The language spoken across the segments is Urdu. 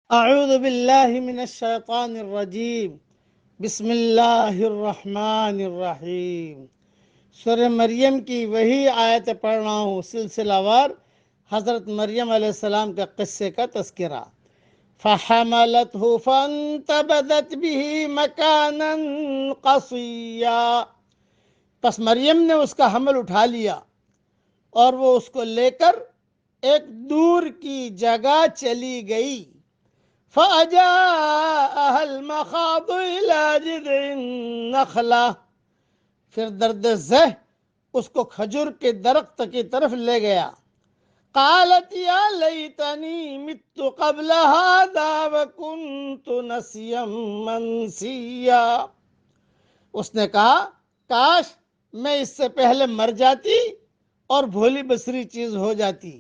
اعوذ باللہ من الشیطان الرجیم بسم اللہ الرحمن الرحیم۔ سورہ مریم کی وہی آیت پڑھ رہا ہوں، سلسلہ وار حضرت مریم علیہ السلام کے قصے کا تذکرہ۔ فحملته فانتبذت به مکانا قصیا، پس مریم نے اس کا حمل اٹھا لیا اور وہ اس کو لے کر ایک دور کی جگہ چلی گئی۔ فَأَجَاءَهَا الْمَخَاضُ إِلَى جِذْعِ النَّخْلَةِ، پھر درد زہ اس کو کھجور کے درخت کی طرف لے گیا۔ قالت یا لیتنی مت قبل هذا وكنت نسیا منسیا، اس نے کہا کاش میں اس سے پہلے مر جاتی اور بھولی بسری چیز ہو جاتی۔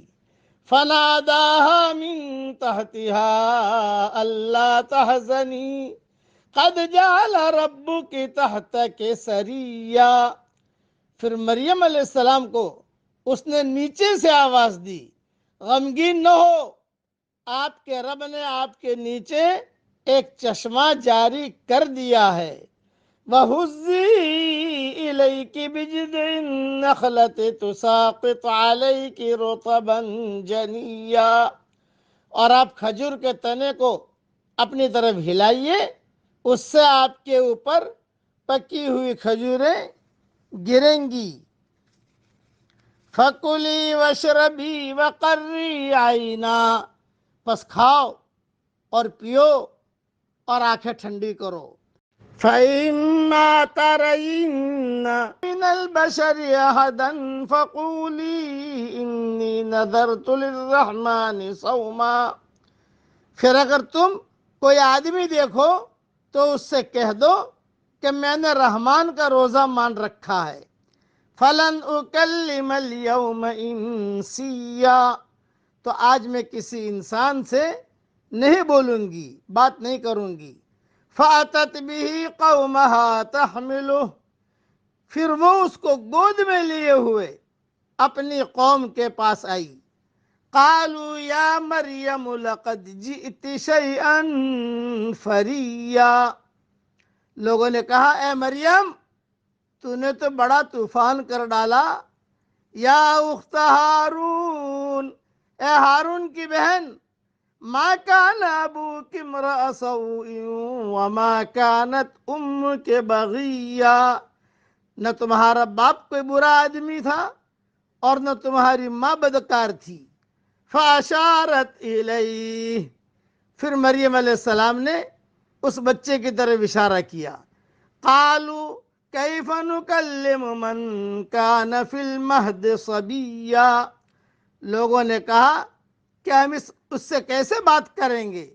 فناداها من تحتها ألا تحزني قد جعل ربك تحتك سريا، پھر مریم علیہ السلام کو اس نے نیچے سے آواز دی، غمگین نہ ہو، آپ کے رب نے آپ کے نیچے ایک چشمہ جاری کر دیا ہے۔ وَهُزِّي إِلَيْكِ بِجِذْعِ النَّخْلَةِ تُسَاقِطْ عَلَيْكِ رُطَبًا جَنِيًّا، اور آپ کھجور کے تنے کو اپنی طرف ہلائیے، اس سے آپ کے اوپر پکی ہوئی کھجوریں گریں گی۔ فَكُلِي وَاشْرَبِي وَقَرِّي عَيْنًا، پس کھاؤ اور پیو اور آنکھیں ٹھنڈی کرو۔ فَإِمَّا تَرَيِنَّ مِنَ الْبَشَرِ أَحَدًا فَقُولِي إِنِّي نَذَرْتُ لِلرَّحْمَنِ صَوْمًا، پھر اگر تم کوئی آدمی دیکھو تو اس سے کہہ دو کہ میں نے رحمان کا روزہ مان رکھا ہے۔ فَلَنْ أُكَلِّمَ الْيَوْمَ إِنسِيًّا، تو آج میں کسی انسان سے نہیں بولوں گی، بات نہیں کروں گی۔ فَأَتَتْ بِهِ قَوْمَهَا تَحْمِلُهُ، پھر وہ اس کو گود میں لیے ہوئے اپنی قوم کے پاس آئی۔ قَالُوا يَا مَرْيَمُ لَقَدْ جِئْتِ شَيْئًا فَرِيًّا، لوگوں نے کہا اے مریم تو نے تو بڑا طوفان کر ڈالا۔ یا اخت ہارون، اے ہارون کی بہن، ما کان ابوک امرأ سوء وما کانت امک بغیا، نہ تمہارا باپ کوئی برا آدمی تھا اور نہ تمہاری ماں بدکار تھی۔ فاشارت الیہ، پھر مریم علیہ السلام نے اس بچے کی طرف اشارہ کیا۔ قالوا کیف نکلم من کان فی المہد صبیا، لوگوں نے کہا کہ ہم اس سے کیسے بات کریں گے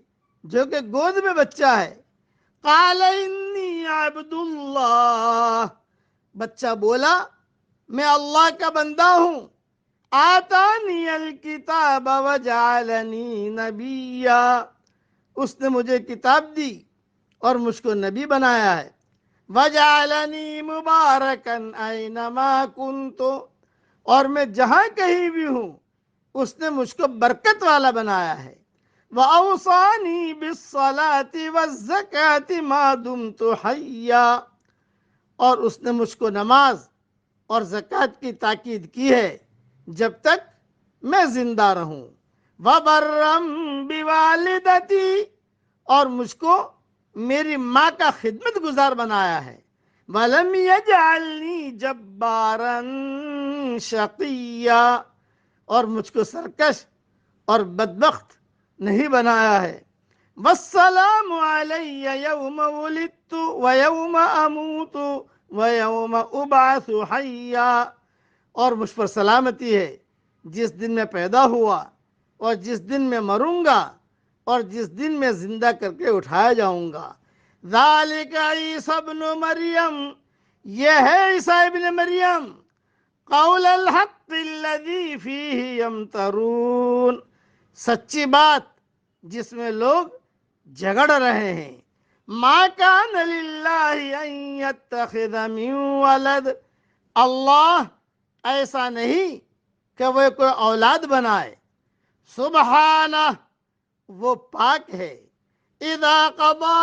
جو کہ گود میں بچہ ہے۔ قال انی عبد اللہ، بچہ بولا میں اللہ کا بندہ ہوں۔ آتانی الکتاب وجعلنی نبیا، اس نے مجھے کتاب دی اور مجھ کو نبی بنایا ہے۔ وجعلنی مبارکا اینما کنت، اور میں جہاں کہیں بھی ہوں اس نے مجھ کو برکت والا بنایا ہے۔ وَأَوْصَانِي بِالصَّلَاةِ وَالزَّكَاةِ مَا دُمْتُ حَيًّا، اور اس نے مجھ کو نماز اور زکوٰۃ کی تاکید کی ہے جب تک میں زندہ رہوں۔ وَبَرًّا بِوَالِدَتِي، اور مجھ کو میری ماں کا خدمت گزار بنایا ہے۔ وَلَمْ يَجْعَلْنِي جَبَّارًا شَقِيًّا، اور مجھ کو سرکش اور بدبخت نہیں بنایا ہے۔ وَالسَّلَامُ عَلَيَّ يَوْمَ وُلِدتُّ وَيَوْمَ أَمُوتُ وَيَوْمَ أُبْعَثُ حَيًّا، اور مجھ پر سلامتی ہے جس دن میں پیدا ہوا اور جس دن میں مروں گا اور جس دن میں زندہ کر کے اٹھایا جاؤں گا۔ ذَلِكَ عِیسیٰ ابْنُ مریم، یہ ہے عیسیٰ ابن مریم، قول الحق الذی فیہ یمترون، سچی بات جس میں لوگ جھگڑ رہے ہیں۔ ما کان للہ ان یتخذ من ولد، اللہ ایسا نہیں کہ وہ کوئی اولاد بنائے۔ سبحانہ، وہ پاک ہے. اذا قضى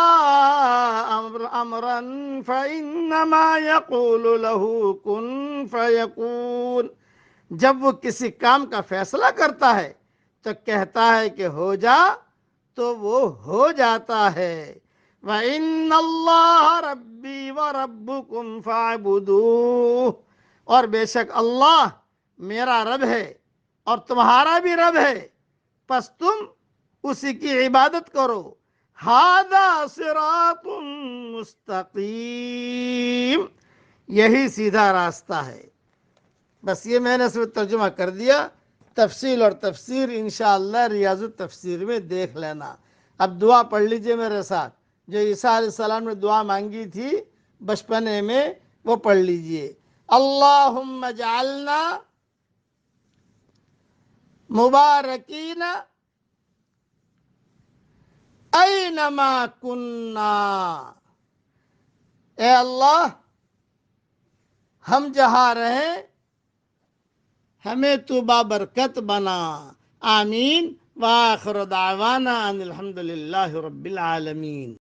امرا فانما يقول له كن فيكون. جب وہ کسی کام کا فیصلہ کرتا ہے تو کہتا ہے کہ ہو جا تو وہ ہو جاتا ہے. وَإِنَّ اللَّهَ رَبِّي وَرَبُّكُمْ فَاعْبُدُوهُ. اور بے شک اللہ میرا رب ہے اور تمہارا بھی رب ہے، پس تم اسی کی عبادت کرو. ھذا صراط مستقیم. یہی سیدھا راستہ ہے. بس یہ میں نے صرف ترجمہ کر دیا. تفصیل اور تفسیر انشاءاللہ ریاض التفسیر میں دیکھ لینا. اب دعا پڑھ لیجئے میرے ساتھ. جو عیسیٰ علیہ السلام نے دعا مانگی تھی بچپنے میں وہ پڑھ لیجئے. اللہم اجعلنا مبارکین اینما کننا. اے اللہ ہم جہاں رہیں ہمیں تو بابرکت بنا. آمین. وآخر دعوانا ان الحمدللہ رب العالمین.